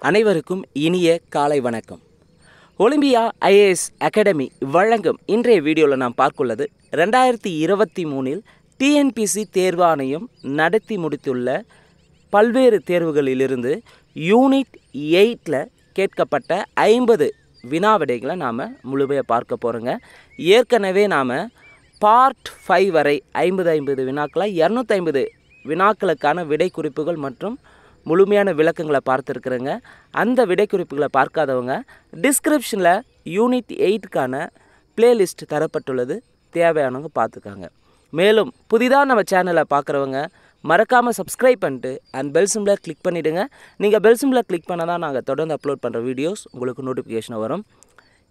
அனைவருக்கும் இனிய காலை வணக்கம். ஒலிம்பியா ஐஏஎஸ் அகாடமி வழங்கும் இன்றைய வீடியோவில் நாம் பார்க்குள்ளது 2023 டிஎன்பிசி தேர்வாணையம் நடத்தி முடித்துள்ள பல்வேறு தேர்வுகளிலிருந்து யூனிட் 8ல் கேட்கப்பட்ட 50 வினாவிடைகளை நாம் முழுமையாக பார்க்க போகிறோங்க. ஏற்கனவே நாம் பார்ட் 5 வரை 50 வினாக்களை 250 வினாக்களுக்கான விடை குறிப்புகள் மற்றும் முழுமையான விளக்கங்களை பார்த்துருக்குறேங்க. அந்த விடை குறிப்புகளை பார்க்காதவங்க டிஸ்கிரிப்ஷனில் யூனிட் 8க்கான பிளேலிஸ்ட் தரப்பட்டுள்ளது, தேவையானவங்க பார்த்துக்காங்க. மேலும் புதிதாக நம்ம சேனலை பார்க்குறவங்க மறக்காமல் சப்ஸ்கிரைப் பண்ணிட்டு பெல் சிம்பிளை கிளிக் பண்ணிவிடுங்க. நீங்கள் பெல் சிம்பிளை கிளிக் பண்ண தான் நாங்கள் தொடர்ந்து அப்லோட் பண்ணுற வீடியோஸ் உங்களுக்கு நோட்டிஃபிகேஷன் வரும்.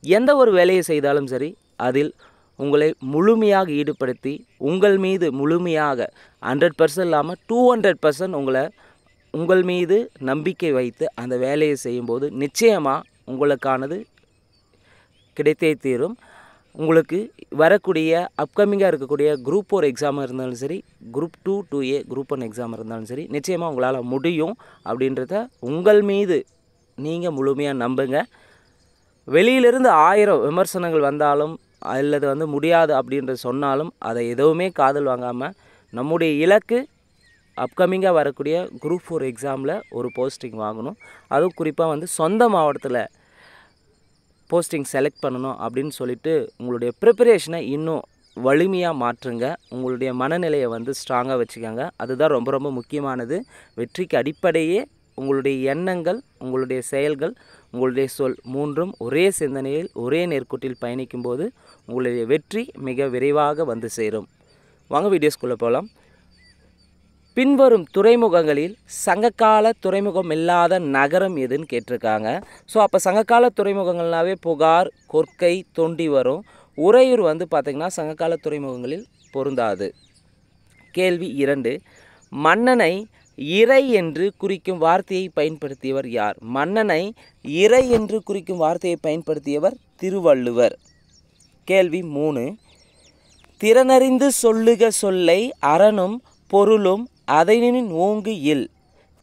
எந்த ஒரு வேலையை செய்தாலும் சரி, அதில் உங்களை முழுமையாக ஈடுபடுத்தி உங்கள் மீது முழுமையாக 100% இல்லாமல் 200% உங்கள் மீது நம்பிக்கை வைத்து அந்த வேலையை செய்யும்போது நிச்சயமாக உங்களுக்கானது கிடைத்தே தீரும். உங்களுக்கு வரக்கூடிய அப்கமிங்காக இருக்கக்கூடிய குரூப் 4 எக்ஸாமாக இருந்தாலும் சரி, குரூப் 2, 2A, குரூப் 1 எக்ஸாமாக இருந்தாலும் சரி, நிச்சயமாக உங்களால் முடியும் அப்படின்றத உங்கள் மீது நீங்கள் முழுமையாக நம்புங்க. வெளியிலிருந்து 1000 விமர்சனங்கள் வந்தாலும் அல்லது முடியாது அப்படின்ற சொன்னாலும் அதை எதுவுமே காதல் வாங்காமல் நம்முடைய இலக்கு அப்கமிங்காக வரக்கூடிய குரூப் 4 எக்ஸாமில் ஒரு போஸ்டிங் வாங்கணும். அதுவும் குறிப்பாக சொந்த மாவட்டத்தில் போஸ்டிங் செலக்ட் பண்ணணும் அப்படின்னு சொல்லிட்டு உங்களுடைய ப்ரிப்பரேஷனை இன்னும் வலிமையாக மாற்றுங்க. உங்களுடைய மனநிலையை ஸ்ட்ராங்காக வச்சுக்கோங்க. அதுதான் ரொம்ப ரொம்ப முக்கியமானது. வெற்றிக்கு அடிப்படையே உங்களுடைய எண்ணங்கள், உங்களுடைய செயல்கள், உங்களுடைய சொல் மூன்றும் ஒரே சிந்தனையில் ஒரே நேர்கோட்டில் பயணிக்கும்போது உங்களுடைய வெற்றி மிக விரைவாக வந்து சேரும். வாங்க வீடியோஸ்குள்ளே போகலாம். பின்வரும் துறைமுகங்களில் சங்ககால துறைமுகம் இல்லாத நகரம் எதுன்னு கேட்டிருக்காங்க. ஸோ அப்போ சங்ககால துறைமுகங்கள்னாவே புகார், கொர்க்கை, தொண்டி வரும். உறையூர் பார்த்திங்கன்னா சங்ககால துறைமுகங்களில் பொருந்தாது. கேள்வி 2, மன்னனை இறை என்று குறிக்கும் வார்த்தையை பயன்படுத்தியவர் யார்? மன்னனை இறை என்று குறிக்கும் வார்த்தையை பயன்படுத்தியவர் திருவள்ளுவர். கேள்வி 3, திறனறிந்து சொல்லுக சொல்லை அறனும் பொருளும் அதனின் ஓங்கு இல்.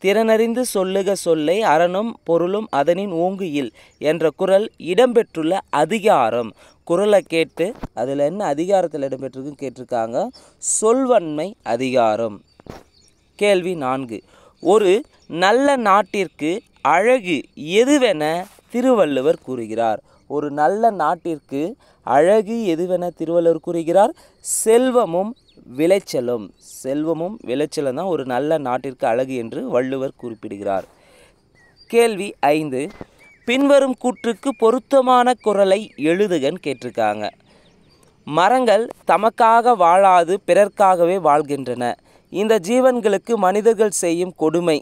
திறனறிந்து சொல்லுக சொல்லை அறனும் பொருளும் அதனின் ஓங்கு இல் என்ற குறள் இடம்பெற்றுள்ள அதிகாரம். குறளை கேட்டு அதில் என்ன அதிகாரத்தில் இடம்பெற்றிருக்குன்னு கேட்டிருக்காங்க. சொல்வன்மை அதிகாரம். கேள்வி 4, ஒரு நல்ல நாட்டிற்கு அழகு எதுவென திருவள்ளுவர் கூறுகிறார்? ஒரு நல்ல நாட்டிற்கு அழகு எதுவென திருவள்ளுவர் கூறுகிறார்? செல்வமும் விளைச்சலும். செல்வமும் விளைச்சலும் தான் ஒரு நல்ல நாட்டிற்கு அழகு என்று வள்ளுவர் குறிப்பிடுகிறார். கேள்வி 5, பின்வரும் கூற்றுக்கு பொருத்தமான குறளை எழுதுகன்னு கேட்டிருக்காங்க. மரங்கள் தமக்காக வாழாது பிறர்க்காகவே வாழ்கின்றன. இந்த ஜீவன்களுக்கு மனிதர்கள் செய்யும் கொடுமை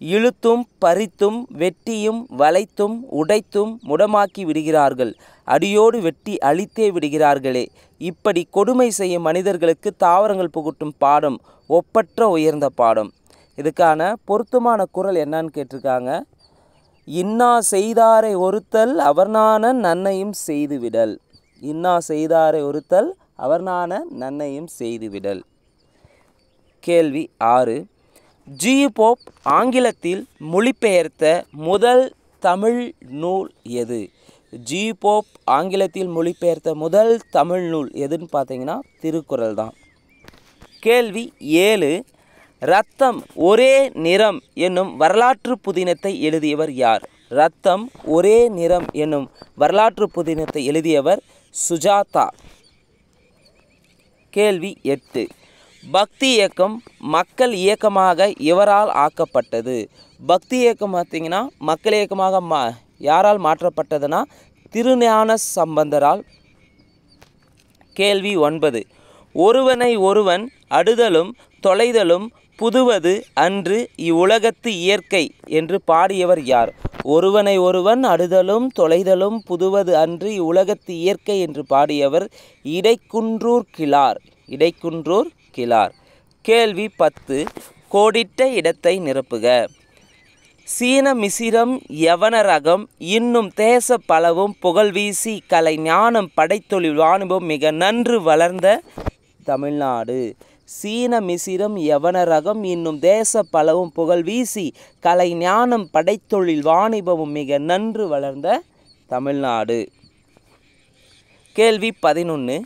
இழுத்தும் பறித்தும் வெட்டியும் வளைத்தும் உடைத்தும் முடமாக்கி விடுகிறார்கள். அடியோடு வெட்டி அழித்தே விடுகிறார்களே. இப்படி கொடுமை செய்யும் மனிதர்களுக்கு தாவரங்கள் புகட்டும் பாடம் ஒப்பற்ற உயர்ந்த பாடம். இதுக்கான பொருத்தமான குறள் என்னன்னு கேட்டிருக்காங்க. இன்னா செய்தாரை ஒருத்தல் அவர்னான நன்னையும் செய்துவிடல். இன்னா செய்தாரை ஒருத்தல் அவர்னான நன்னையும் செய்துவிடல். கேள்வி 6, ஜி போப் ஆங்கிலத்தில் மொழிபெயர்த்த முதல் தமிழ் நூல் எது? ஜி போப் ஆங்கிலத்தில் மொழிபெயர்த்த முதல் தமிழ் நூல் எதுன்னு பார்த்தீங்கன்னா திருக்குறள் தான். கேள்வி 7, இரத்தம் ஒரே நிறம் என்னும் வரலாற்று புதினத்தை எழுதியவர் யார்? இரத்தம் ஒரே நிறம் என்னும் வரலாற்று புதினத்தை எழுதியவர் சுஜாதா. கேள்வி 8, பக்தி இயக்கம் மக்கள் இயக்கமாக இவரால் ஆக்கப்பட்டது. பக்தி இயக்கம் பார்த்திங்கன்னா மக்கள் இயக்கமாக யாரால் மாற்றப்பட்டதுன்னா திருஞான சம்பந்தரால். கேள்வி 9, ஒருவனை ஒருவன் அடுதலும் தொலைதலும் புதுவது அன்று இவ்வுலகத்து இயற்கை என்று பாடியவர் யார்? ஒருவனை ஒருவன் அடுதலும் தொலைதலும் புதுவது அன்று இவ்வுலகத்து இயற்கை என்று பாடியவர் இடைக்குன்றூர் கிழார். இடைக்குன்றூர் கிழார். கேள்வி 10, கோடிட்ட இடத்தை நிரப்புக. சீன மிசிரம் யவனரகம் இன்னும் தேச பலவும் புகழ்வீசி கலை ஞானம் படைத்தொழில் வாணிபம் மிக நன்று வளர்ந்த தமிழ்நாடு. சீன மிசிரம் யவன ரகம் இன்னும் தேச பலவும் புகழ் வீசி கலை ஞானம் படைத்தொழில் வாணிபமும் மிக நன்று வளர்ந்த தமிழ்நாடு. கேள்வி 11.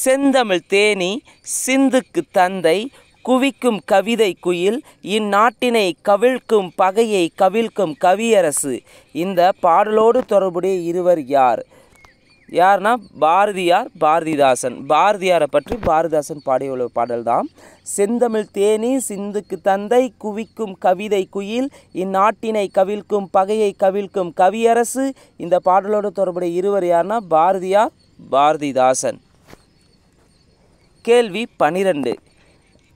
செந்தமிழ் தேனி சிந்துக்கு தந்தை குவிக்கும் கவிதை குயில் இந்நாட்டினை கவிழ்க்கும் பகையை கவிழ்க்கும் கவியரசு. இந்த பாடலோடு தொடர்புடைய இருவர் யார்? யார்னா பாரதியார், பாரதிதாசன். பாரதியாரை பற்றி பாரதிதாசன் பாடியுள்ள பாடல்தான். செந்தமிழ் தேனி சிந்துக்கு தந்தை குவிக்கும் கவிதை குயில் இந்நாட்டினை கவிழ்க்கும் பகையை கவிழ்க்கும் கவியரசு. இந்த பாடலோடு தொடர்புடைய இருவர் யார்னா பாரதியார், பாரதிதாசன். கேள்வி 12.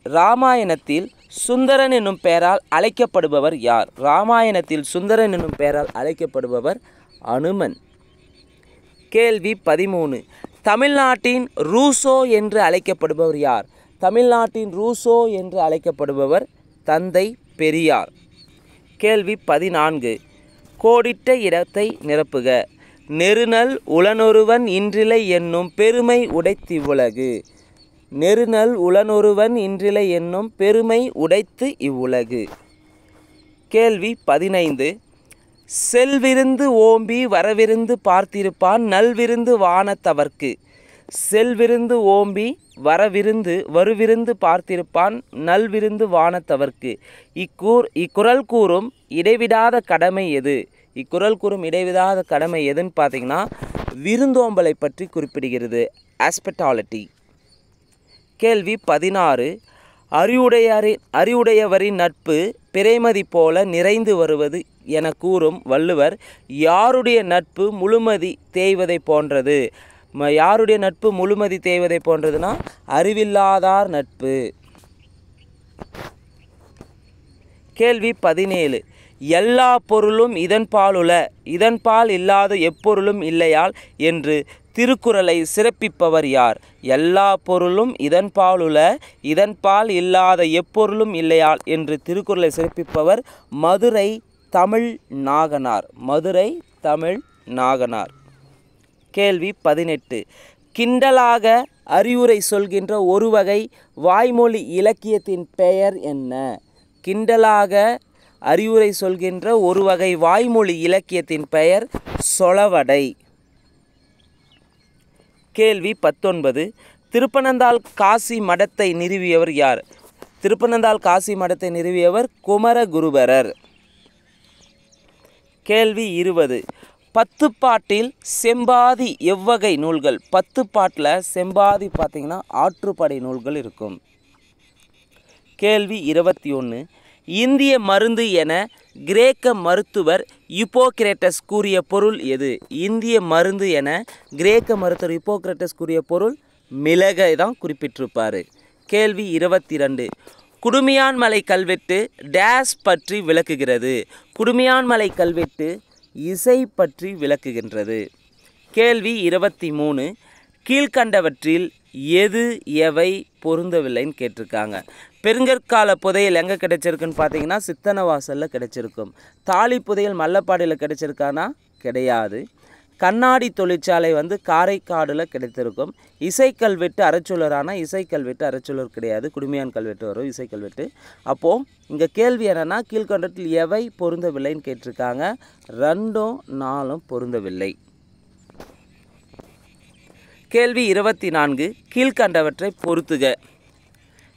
ராமாயணத்தில் சுந்தரன் என்னும் பெயரால் அழைக்கப்படுபவர் யார்? ராமாயணத்தில் சுந்தரன் என்னும் பெயரால் அழைக்கப்படுபவர் அனுமன். கேள்வி 13. தமிழ்நாட்டின் ரூசோ என்று அழைக்கப்படுபவர் யார்? தமிழ்நாட்டின் ரூசோ என்று அழைக்கப்படுபவர் தந்தை பெரியார். கேள்வி 14. கோடிட்ட இடத்தை நிரப்புக. நெருநல் உளனொருவன் இன்றிலை என்னும் பெருமை உடைத்து இவ்வுலகு. நெருநல் உளனொருவன் இன்றிலை என்னும் பெருமை உடைத்து இவ்வுலகு. கேள்வி 15. செல்விருந்து ஓம்பி வரவிருந்து பார்த்திருப்பான் நல்விருந்து வானத்தவர்க்கு. செல்விருந்து ஓம்பி வருவிருந்து பார்த்திருப்பான் நல்விருந்து வானத்தவர்க்கு. இக்குறள் கூறும் இடைவிடாத கடமை எது? இக்குறள் கூறும் இடைவிடாத கடமை எதுன்னு பார்த்தீங்கன்னா விருந்தோம்பலை பற்றி குறிப்பிடுகிறது. ஹாஸ்பிட்டாலிட்டி. கேள்வி 16. அறிவுடையவரின் நட்பு பிறைமதி போல நிறைந்து வருவது என கூறும் வள்ளுவர் யாருடைய நட்பு முழுமதி தேய்வதை போன்றது? யாருடைய நட்பு முழுமதி தேய்வதை போன்றதுன்னா அறிவில்லாதார் நட்பு. கேள்வி 17. எல்லா பொருளும் இதன்பாலுள இதன்பால் இல்லாத எப்பொருளும் இல்லையால் என்று திருக்குறளை சிறப்பிப்பவர் யார்? எல்லா பொருளும் இதன்பாலுள இதன்பால் இல்லாத எப்பொருளும் இல்லையால் என்று திருக்குறளை சிறப்பிப்பவர் மதுரை தமிழ் நாகனார். மதுரை தமிழ் நாகனார். கேள்வி 18. கிண்டலாக அறிவுரை சொல்கின்ற ஒரு வகை வாய்மொழி இலக்கியத்தின் பெயர் என்ன? கிண்டலாக அறிவுரை சொல்கின்ற ஒரு வகை வாய்மொழி இலக்கியத்தின் பெயர் சொலவடை. கேள்வி 19. திருப்பனந்தாள் காசி மடத்தை நிறுவியவர் யார்? திருப்பனந்தாள் காசி மடத்தை நிறுவியவர் குமரகுருபரர். கேள்வி 20. 10 பாட்டில் செம்பாதி எவ்வகை நூல்கள்? 10 பாட்டில் செம்பாதி பார்த்திங்கன்னா ஆற்றுப்படை நூல்கள் இருக்கும். கேள்வி 21. இந்திய மருந்து என கிரேக்க மருத்துவர் யுப்போக்ரேட்டஸ் கூறிய பொருள் எது? இந்திய மருந்து என கிரேக்க மருத்துவர் யுப்போக்ரேட்டஸ் கூறிய பொருள் மிளகை தான் குறிப்பிட்டிருப்பார். கேள்வி 22. குடுமியான்மலை கல்வெட்டு டேஸ் பற்றி விளக்குகிறது? குடுமியான்மலை கல்வெட்டு இசை பற்றி விளக்குகின்றது. கேள்வி 23. கீழ்கண்டவற்றில் எது எவை பொருந்தவில்லைன்னு கேட்டிருக்காங்க. பெருங்கற்கால புதையல் எங்கே கிடைச்சிருக்குன்னு பார்த்தீங்கன்னா சித்தனவாசலில் கிடைச்சிருக்கும். தாலி புதையல் மல்லப்பாடியில் கிடைச்சிருக்கானா? கிடையாது. கண்ணாடி தொழிற்சாலை காரைக்காடில் கிடைத்திருக்கும். இசைக்கல்வெட்டு அறச்சொல்லரானா இசைக்கல்வெட்டு அறச்சொல்லர் கிடையாது. குடுமியான் கல்வெட்டு வரும் இசைக்கல்வெட்டு. அப்போது இங்கே கேள்வி என்னென்னா கீழ்கண்டத்தில் எவை பொருந்தவில்லைன்னு கேட்டிருக்காங்க. 2ம் 4ம் பொருந்தவில்லை. கேள்வி 24. கீழ்கண்டவற்றை பொறுத்துக.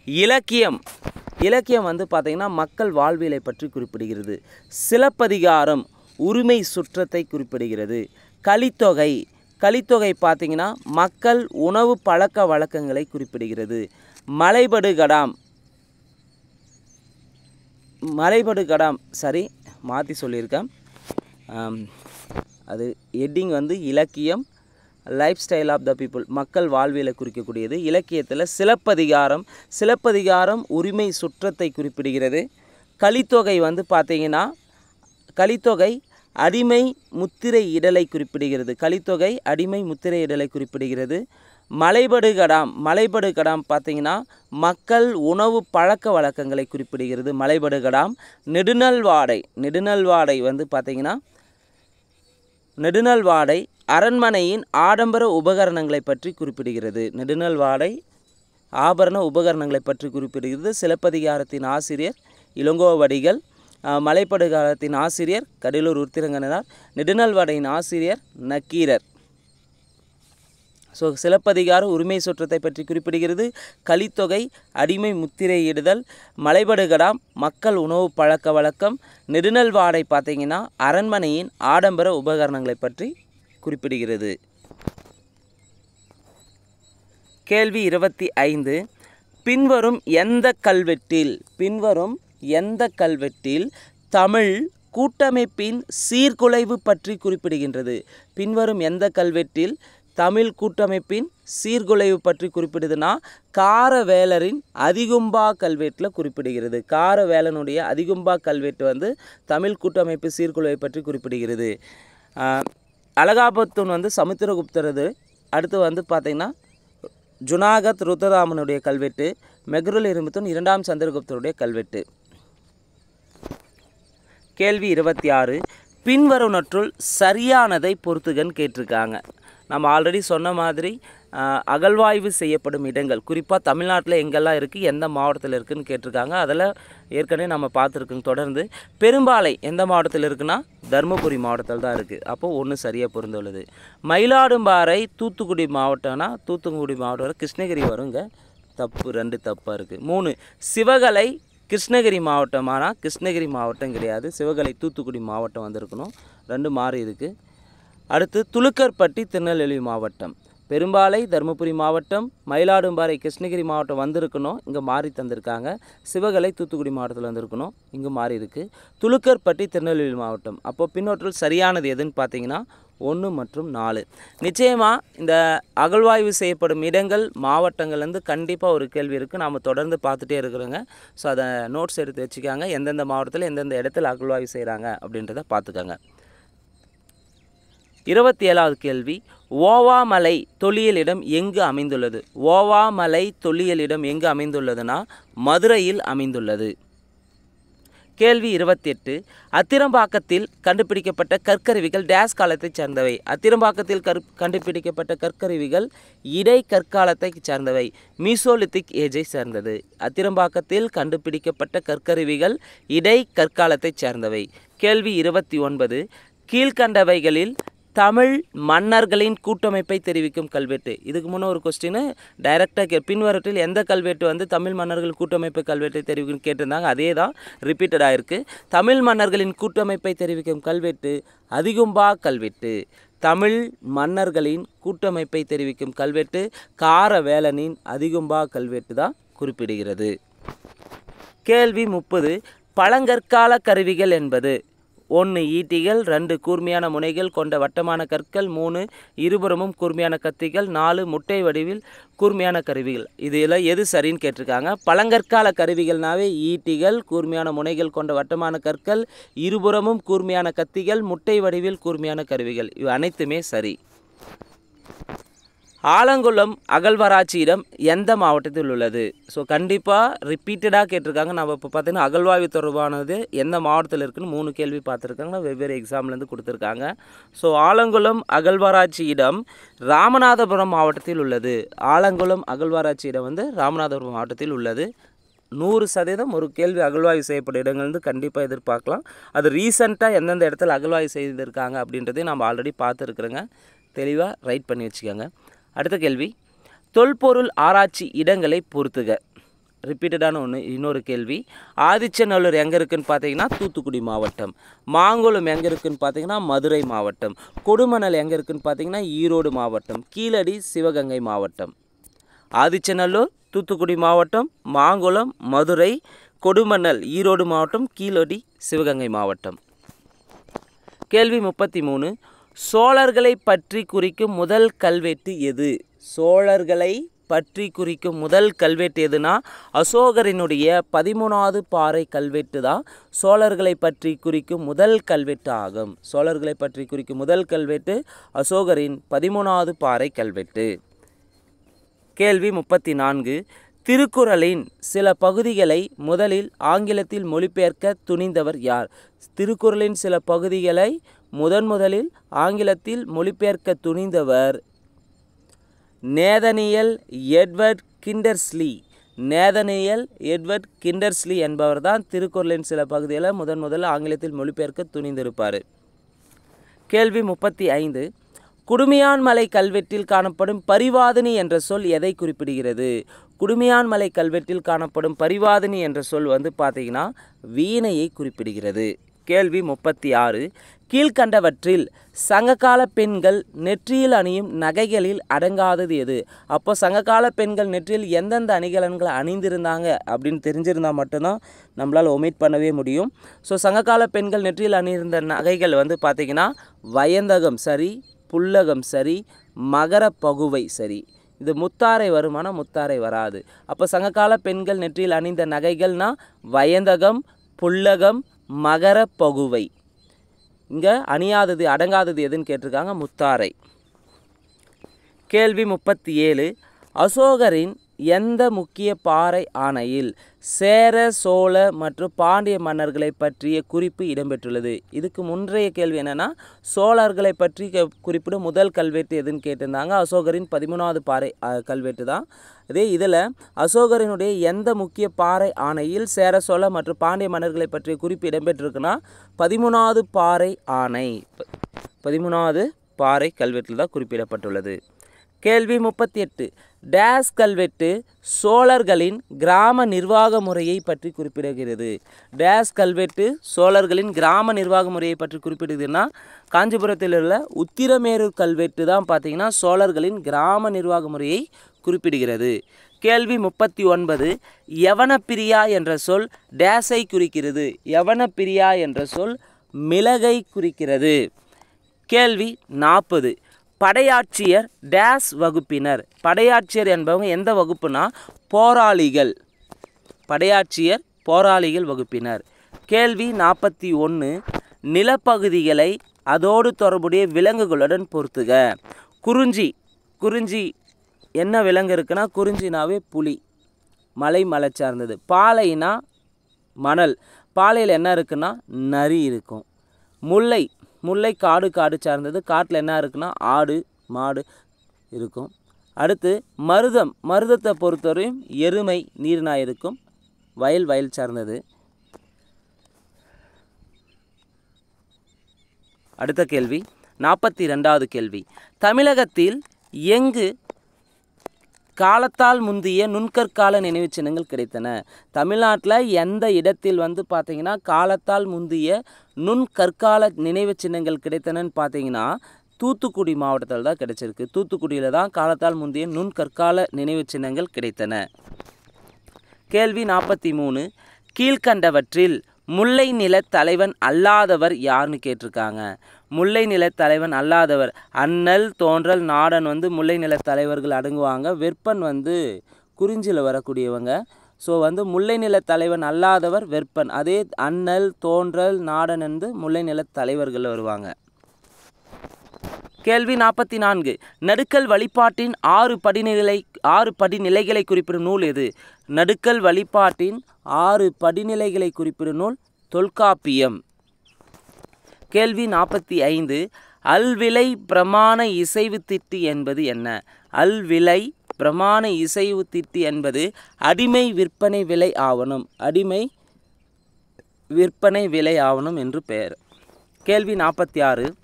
இலக்கியம் பார்த்திங்கன்னா மக்கள் வாழ்வியலை பற்றி குறிப்பிடுகிறது. சிலப்பதிகாரம் உரிமை சுற்றத்தை குறிப்பிடுகிறது. கலித்தொகை பார்த்திங்கன்னா மக்கள் உணவு பழக்க வழக்கங்களை குறிப்பிடுகிறது. மலைபடு சரி மாற்றி சொல்லியிருக்கேன். அது ஹெட்டிங் இலக்கியம் life style of the people மக்கள் வாழ்வியலை குறிக்கக்கூடியது. இலக்கியத்தில் சிலப்பதிகாரம் உரிமை சுற்றத்தை குறிப்பிடுகிறது. கலித்தொகை பார்த்திங்கன்னா கலித்தொகை அடிமை முத்திரை இடலை குறிப்பிடுகிறது. கலித்தொகை அடிமை முத்திரை இடலை குறிப்பிடுகிறது. மலைபடுகடாம் பார்த்திங்கன்னா மக்கள் உணவு பழக்க வழக்கங்களை குறிப்பிடுகிறது. மலைபடுகடாம். நெடுநல்வாடை பார்த்திங்கன்னா அரண்மனையின் ஆடம்பர உபகரணங்களை பற்றி குறிப்பிடுகிறது. நெடுநல்வாடை ஆபரண உபகரணங்களை பற்றி குறிப்பிடுகிறது. சிலப்பதிகாரத்தின் ஆசிரியர் இளங்கோவடிகள். மலைப்படுகாலத்தின் ஆசிரியர் கடலூர் உருத்திரங்கனார். நெடுநல்வாடையின் ஆசிரியர் நக்கீரர். ஸோ சிலப்பதிகார உரிமை சுற்றத்தை பற்றி குறிப்பிடுகிறது. கலித்தொகை, அடிமை முத்திரையிடுதல், மலைபடுகடாம், மக்கள் உணவு பழக்க வழக்கம். நெடுநல்வாடை பார்த்திங்கன்னா அரண்மனையின் ஆடம்பர உபகரணங்களை பற்றி குறிப்பிடுகிறது. கேள்வி 25. பின்வரும் எந்த கல்வெட்டில் தமிழ் கூட்டமைப்பின் சீர்குலைவு பற்றி குறிப்பிடுகின்றது? பின்வரும் எந்த கல்வெட்டில் தமிழ் கூட்டமைப்பின் சீர்குலைவு பற்றி குறிப்பிடுதுன்னா காரவேலரின் அதிகும்பா கல்வெட்டில் குறிப்பிடுகிறது. காரவேலனுடைய அதிகும்பா கல்வெட்டு தமிழ் கூட்டமைப்பு சீர்குலைவை பற்றி குறிப்பிடுகிறது. அலகாபத்தூன் சமுத்திரகுப்தரது. அடுத்து பார்த்திங்கன்னா ஜுனாகத் ருத்ரராமனுடைய கல்வெட்டு. மெக்ருல் இரும்புத்தூன் 2ஆம் சந்திரகுப்தருடைய கல்வெட்டு. கேள்வி 26. பின்வருவனற்றுள் சரியானதை பொறுத்துகன்னு கேட்டிருக்காங்க. நம்ம ஆல்ரெடி சொன்ன மாதிரி அகழ்வாய்வு செய்யப்படும் இடங்கள் குறிப்பாக தமிழ்நாட்டில் எங்கெல்லாம் இருக்குது, எந்த மாவட்டத்தில் இருக்குதுன்னு கேட்டிருக்காங்க. அதில் ஏற்கனவே நம்ம பார்த்துருக்கோங்க. தொடர்ந்து பெரும்பாலை எந்த மாவட்டத்தில் இருக்குன்னா தருமபுரி மாவட்டத்தில் தான் இருக்குது. அப்போது ஒன்று சரியாக பொருந்துள்ளது. மயிலாடும்பாறை தூத்துக்குடி மாவட்டம்னா தூத்துக்குடி மாவட்டம் கிருஷ்ணகிரி வருங்க. தப்பு, 2 தப்பாக இருக்குது. 3 சிவகலை கிருஷ்ணகிரி மாவட்டமானா கிருஷ்ணகிரி மாவட்டம் கிடையாது, சிவகலை தூத்துக்குடி மாவட்டம் வந்திருக்கணும். 2 மாறி இருக்குது. அடுத்து துலுக்கர்பட்டி திருநெல்வேலி மாவட்டம். பெரும்பாலை தருமபுரி மாவட்டம், மயிலாடும்பாறை கிருஷ்ணகிரி மாவட்டம் வந்திருக்கணும், இங்கே மாறி தந்திருக்காங்க. சிவகலை தூத்துக்குடி மாவட்டத்தில் வந்திருக்கணும், இங்கே மாறி இருக்குது. துலுக்கர்பட்டி திருநெல்வேலி மாவட்டம். அப்போது பின்னொற்றில் சரியானது எதுன்னு பார்த்தீங்கன்னா 1 மற்றும் 4. நிச்சயமாக இந்த அகழ்வாய்வு செய்யப்படும் இடங்கள் மாவட்டங்கள்லேருந்து கண்டிப்பாக ஒரு கேள்வி இருக்குது. நாம் தொடர்ந்து பார்த்துட்டே இருக்கிறோங்க. ஸோ அதை நோட்ஸ் எடுத்து வச்சுக்காங்க. எந்தெந்த மாவட்டத்தில் எந்தெந்த இடத்துல அகழ்வாய்வு செய்கிறாங்க அப்படின்றத பார்த்துக்கோங்க. 27வது கேள்வி. ஓவாமலை தொல்லியலிடம் எங்கு அமைந்துள்ளது? ஓவாமலை தொல்லியலிடம் எங்கு அமைந்துள்ளதுன்னா மதுரையில் அமைந்துள்ளது. கேள்வி 28. அத்திரம்பாக்கத்தில் கண்டுபிடிக்கப்பட்ட கற்கருவிகள் டேஸ் காலத்தைச் சேர்ந்தவை? அத்திரம்பாக்கத்தில் கண்டுபிடிக்கப்பட்ட கற்கருவிகள் இடை கற்காலத்தைச் சேர்ந்தவை, மீசோலித்திக் ஏஜை சேர்ந்தது. அத்திரம்பாக்கத்தில் கண்டுபிடிக்கப்பட்ட கற்கருவிகள் இடை கற்காலத்தைச் சேர்ந்தவை. கேள்வி 29. கீழ்கண்டவைகளில் தமிழ் மன்னர்களின் கூட்டமைப்பை தெரிவிக்கும் கல்வெட்டு. இதுக்கு முன்னே ஒரு கொஸ்டின் டைரெக்டாக பின்வரத்தில் எந்த கல்வெட்டு தமிழ் மன்னர்கள் கூட்டமைப்பு கல்வெட்டை தெரிவிக்கும் கேட்டிருந்தாங்க. அதே தான் ரிப்பீட்டட் ஆகிருக்கு. தமிழ் மன்னர்களின் கூட்டமைப்பை தெரிவிக்கும் கல்வெட்டு அதிகும்பா கல்வெட்டு. தமிழ் மன்னர்களின் கூட்டமைப்பை தெரிவிக்கும் கல்வெட்டு காரவேலனின் அதிகும்பா கல்வெட்டு தான் குறிப்பிடுகிறது. கேள்வி 30. பழங்கற்கால கருவிகள் என்பது 1 ஈட்டிகள், 2 கூர்மையான முனைகள் கொண்ட வட்டமான கற்கள், 3 இருபுறமும் கூர்மையான கத்திகள், 4 முட்டை வடிவில் கூர்மையான கருவிகள். இதில் எது சரின்னு கேட்டிருக்காங்க. பழங்கற்கால கருவிகள்னாவே ஈட்டிகள், கூர்மையான முனைகள் கொண்ட வட்டமான கற்கள், இருபுறமும் கூர்மையான கத்திகள், முட்டை வடிவில் கூர்மையான கருவிகள். இவை அனைத்துமே சரி. ஆலங்குளம் அகழ்வாராய்ச்சியிடம் எந்த மாவட்டத்தில் உள்ளது? ஸோ கண்டிப்பாக ரிப்பீட்டடாக கேட்டிருக்காங்க. நம்ம இப்போ பார்த்தீங்கன்னா அகழ்வாய்வு தொடர்பானது எந்த மாவட்டத்தில் இருக்குன்னு 3 கேள்வி பார்த்துருக்காங்க. வெவ்வேறு எக்ஸாம்லேருந்து கொடுத்துருக்காங்க. ஸோ ஆலங்குளம் அகழ்வாராய்ச்சியிடம் ராமநாதபுரம் மாவட்டத்தில் உள்ளது. ஆலங்குளம் அகழ்வாராய்ச்சியிடம் ராமநாதபுரம் மாவட்டத்தில் உள்ளது. 100% ஒரு கேள்வி அகழ்வாய்வு செய்யப்பட்ட இடங்கள்ந்து கண்டிப்பாக எதிர்பார்க்கலாம். அது ரீசெண்டாக எந்தெந்த இடத்துல அகழ்வாய்வு செய்திருக்காங்க அப்படின்றதையும் நம்ம ஆல்ரெடி பார்த்துருக்குறோங்க. தெளிவாக ரைட் பண்ணி வச்சுக்கோங்க. அடுத்த கேள்வி. தொல்பொருள் ஆராய்ச்சி இடங்களை பொறுத்துக. ரிப்பீட்டடான இன்னொரு கேள்வி. ஆதிச்சநல்லூர் எங்கே இருக்குதுன்னு பார்த்தீங்கன்னா தூத்துக்குடி மாவட்டம். மாங்குளம் எங்கே இருக்குதுன்னு பார்த்தீங்கன்னா மதுரை மாவட்டம். கொடுமணல் எங்கே இருக்குதுன்னு பார்த்தீங்கன்னா ஈரோடு மாவட்டம். கீழடி சிவகங்கை மாவட்டம். ஆதிச்சநல்லூர் தூத்துக்குடி மாவட்டம், மாங்குளம் மதுரை, கொடுமணல் ஈரோடு மாவட்டம், கீழடி சிவகங்கை மாவட்டம். கேள்வி 33. சோழர்களை பற்றி குறிக்கும் முதல் கல்வெட்டு எது? சோழர்களை பற்றி குறிக்கும் முதல் கல்வெட்டு எதுனா அசோகரினுடைய 13வது பாறை கல்வெட்டு தான் சோழர்களை பற்றி குறிக்கும் முதல் கல்வெட்டு ஆகும். சோழர்களை பற்றி குறிக்கும் முதல் கல்வெட்டு அசோகரின் 13வது பாறை கல்வெட்டு. கேள்வி 34. திருக்குறளின் சில பகுதிகளை முதலில் ஆங்கிலத்தில் மொழிபெயர்க்க துணிந்தவர் யார்? திருக்குறளின் சில பகுதிகளை முதலில் ஆங்கிலத்தில் மொழிபெயர்க்க துணிந்தவர் நேதனியல் எட்வர்ட் கிண்டர்ஸ்லி. நேதனியல் எட்வர்ட் கிண்டர்ஸ்லி என்பவர் தான் திருக்குறளின் சில பகுதிகளை முதலில் ஆங்கிலத்தில் மொழிபெயர்க்க துணிந்திருப்பார். கேள்வி 35. குடுமியான்மலை கல்வெட்டில் காணப்படும் பரிவாதினி என்ற சொல் எதை குறிப்பிடுகிறது? குடுமியான்மலை கல்வெட்டில் காணப்படும் பரிவாதினி என்ற சொல் பார்த்தீங்கன்னா வீணையை குறிப்பிடுகிறது. கேள்வி 36. கீழ்கண்டவற்றில் சங்ககால பெண்கள் நெற்றியில் அணியும் நகைகளில் அடங்காதது எது? அப்போ சங்ககால பெண்கள் நெற்றியில் எந்தெந்த அணிகலன்களை அணிந்திருந்தாங்க அப்படின்னு தெரிஞ்சிருந்தால் மட்டும்தான் நம்மளால் ஒமிட் பண்ணவே முடியும். ஸோ சங்ககால பெண்கள் நெற்றியில் அணிந்திருந்த நகைகள் பார்த்திங்கன்னா வயந்தகம் சரி, புல்லகம் சரி, மகர பகுவை சரி. இது முத்தாரை வருமானா முத்தாரை வராது. அப்போ சங்ககால பெண்கள் நெற்றியில் அணிந்த நகைகள்னா வயந்தகம், புல்லகம், மகர பகுவை. இங்கே அணியாதது அடங்காதது எதுன்னு கேட்டிருக்காங்க, முத்தாரை. கேள்வி 37. அசோகரின் எந்த முக்கிய பாறை ஆணையில் சேர, சோழ மற்றும் பாண்டிய மன்னர்களை பற்றிய குறிப்பு இடம்பெற்றுள்ளது? இதுக்கு முன்றைய கேள்வி என்னென்னா சோழர்களை பற்றி குறிப்பிடும் முதல் கல்வெட்டு எதுன்னு கேட்டிருந்தாங்க. அசோகரின் 13வது பாறை கல்வெட்டு தான். அதே இதில் அசோகரினுடைய எந்த முக்கிய பாறை ஆணையில் சேர, சோழ மற்றும் பாண்டிய மன்னர்களை பற்றிய குறிப்பு இடம்பெற்றிருக்குன்னா 13வது பாறை ஆணை, 13வது பாறை கல்வெட்டில் தான் குறிப்பிடப்பட்டுள்ளது. கேள்வி 38. டேஸ் கல்வெட்டு சோழர்களின் கிராம நிர்வாக முறையை பற்றி குறிப்பிடுகிறது? டேஸ் கல்வெட்டு சோழர்களின் கிராம நிர்வாக முறையை பற்றி குறிப்பிடுதுன்னா காஞ்சிபுரத்தில் உள்ள உத்திரமேரூர் கல்வெட்டு தான் பார்த்திங்கன்னா சோழர்களின் கிராம நிர்வாக முறையை குறிப்பிடுகிறது. கேள்வி 39. யவனப்பிரியா என்ற சொல் டேஸை குறிக்கிறது? யவனப்பிரியா என்ற சொல் மிளகை குறிக்கிறது. கேள்வி 40. படையாட்சியர் டேஸ் வகுப்பினர்? படையாட்சியர் என்பவங்க எந்த வகுப்புனா போராளிகள். படையாட்சியர் போராளிகள் வகுப்பினர். கேள்வி 41. நிலப்பகுதிகளை அதோடு தொடர்புடைய விலங்குகளுடன் பொறுத்துக. குறிஞ்சி என்ன விலங்கு இருக்குன்னா குறிஞ்சினாவே புலி, மலை சார்ந்தது. பாலைனா மணல், பாலையில் என்ன இருக்குன்னா நரி இருக்கும். முல்லை காடு சார்ந்தது, காட்டில் என்ன இருக்குன்னா ஆடு மாடு இருக்கும். அடுத்து மருதத்தை பொறுத்தவரையும் எருமை நீர்நாய் இருக்கும், வயல் சார்ந்தது. அடுத்த கேள்வி 42வது கேள்வி. தமிழகத்தில் எங்கு காலத்தால் முந்திய நுண்கற்கால நினைவு சின்னங்கள் கிடைத்தன? தமிழ்நாட்டில் எந்த இடத்தில் பார்த்திங்கன்னா காலத்தால் முந்திய நுண்கற்கால நினைவு சின்னங்கள் கிடைத்தனன்னு பார்த்தீங்கன்னா தூத்துக்குடி மாவட்டத்தில் தான் கிடைச்சிருக்கு. தூத்துக்குடியில் தான் காலத்தால் முந்திய நுண்கற்கால நினைவு சின்னங்கள் கிடைத்தன. கேள்வி 43. கீழ்கண்டவற்றில் முல்லை நில தலைவன் அல்லாதவர் யாருன்னு கேட்டிருக்காங்க. முல்லை நில தலைவன் அல்லாதவர் அண்ணல், தோன்றல், நாடன் முல்லை நில தலைவர்கள் அடங்குவாங்க. வெப்பன் குறிஞ்சியில் வரக்கூடியவங்க. ஸோ முல்லை நில தலைவன் அல்லாதவர் வெப்பன். அதே அண்ணல், தோன்றல், நாடன் முல்லை நில தலைவர்கள் வருவாங்க. கேள்வி 44. நடுக்கல் வழிபாட்டின் 6 படிநிலைகளை குறிப்பிடும் நூல் எது? நடுக்கல் வழிபாட்டின் 6 படிநிலைகளை குறிப்பிடும் நூல் தொல்காப்பியம். கேள்வி 45. அல்விலை பிரமாண இசைவு திட்டு என்பது என்ன? அல்விலை பிரமாண இசைவு திட்டு என்பது அடிமை விற்பனை விலை ஆவணம். அடிமை விற்பனை விலை ஆவணம் என்று பெயர். கேள்வி 46.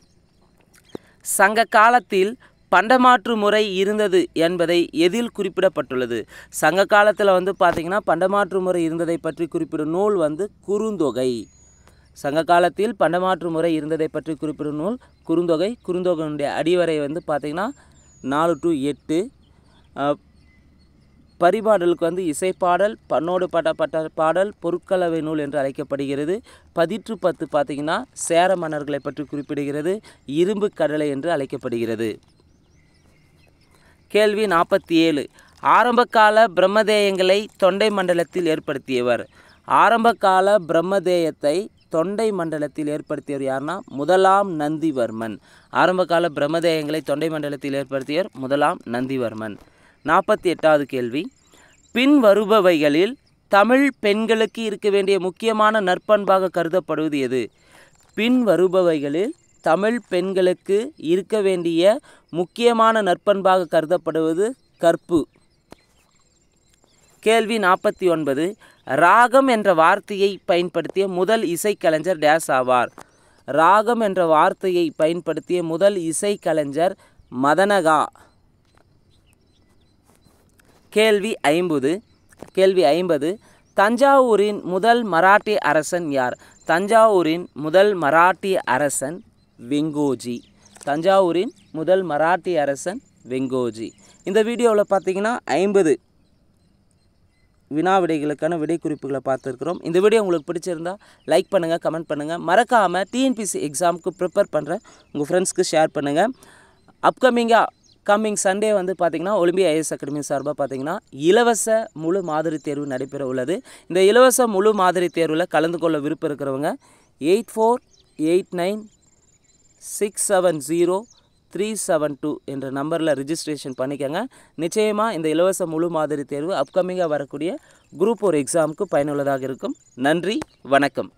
சங்க காலத்தில் பண்டமாற்று முறை இருந்தது என்பதை எதில் குறிப்பிடப்பட்டுள்ளது? சங்க காலத்தில் பார்த்திங்கன்னா பண்டமாற்று முறை இருந்ததை பற்றி குறிப்பிடும் நூல் குறுந்தொகை. சங்க காலத்தில் பண்டமாற்று முறை இருந்ததை பற்றி குறிப்பிடும் நூல் குறுந்தொகை. குறுந்தொகையினுடைய அடிவரை பார்த்திங்கன்னா 4 to 8. பரிபாடலுக்கு இசைப்பாடல், பண்ணோடு பாடப்பட்ட பாடல், பொருட்கலவை நூல் என்று அழைக்கப்படுகிறது. 10 பார்த்திங்கன்னா சேர மன்னர்களை பற்றி குறிப்பிடுகிறது. இரும்பு கடலை என்று அழைக்கப்படுகிறது. கேள்வி 47. ஆரம்பகால பிரம்மதேயங்களை தொண்டை மண்டலத்தில் ஏற்படுத்தியவர்? ஆரம்பகால பிரம்மதேயத்தை தொண்டை மண்டலத்தில் ஏற்படுத்தியவர் யாருன்னா முதலாம் நந்திவர்மன். ஆரம்பகால பிரம்மதேயங்களை தொண்டை மண்டலத்தில் ஏற்படுத்தியவர் முதலாம் நந்திவர்மன். 48வது கேள்வி. பின் வருபவைகளில் தமிழ் பெண்களுக்கு இருக்க வேண்டிய முக்கியமான நற்பண்பாக கருதப்படுவது எது? பின் வருபவைகளில் தமிழ் பெண்களுக்கு இருக்க வேண்டிய முக்கியமான நற்பண்பாக கருதப்படுவது கற்பு. கேள்வி 49. ராகம் என்ற வார்த்தையை பயன்படுத்திய முதல் இசைக்கலைஞர் டேஸ் ஆவார். ராகம் என்ற வார்த்தையை பயன்படுத்திய முதல் இசைக்கலைஞர் மதனகா. கேள்வி 50. தஞ்சாவூரின் முதல் மராட்டிய அரசன் யார்? தஞ்சாவூரின் முதல் மராட்டிய அரசன் வெங்கோஜி. தஞ்சாவூரின் முதல் மராட்டிய அரசன் வெங்கோஜி. இந்த வீடியோவில் பார்த்தீங்கன்னா 50 வினா விடைகளுக்கான விடை குறிப்புகளை பார்த்துருக்குறோம். இந்த வீடியோ உங்களுக்கு பிடிச்சிருந்தா லைக் பண்ணுங்கள், கமெண்ட் பண்ணுங்கள். மறக்காமல் டிஎன்பிசி எக்ஸாமுக்கு ப்ரிப்பேர் பண்ணுற உங்கள் ஃப்ரெண்ட்ஸ்க்கு ஷேர் பண்ணுங்கள். கம்மிங் சண்டே வந்து பார்த்திங்கன்னா ஒலிம்பியா ஐஏஎஸ் அகாடமி சார்பாக பார்த்திங்கன்னா இலவச முழு மாதிரி தேர்வு நடைபெற உள்ளது. இந்த இலவச முழு மாதிரி தேர்வில் கலந்து கொள்ள விருப்பம் இருக்கிறவங்க 8489670372 என்ற நம்பரில் ரிஜிஸ்ட்ரேஷன் பண்ணிக்கோங்க. நிச்சயமாக இந்த இலவச முழு மாதிரி தேர்வு அப்கமிங்காக வரக்கூடிய குரூப் 1 எக்ஸாமுக்கு பயனுள்ளதாக இருக்கும். நன்றி, வணக்கம்.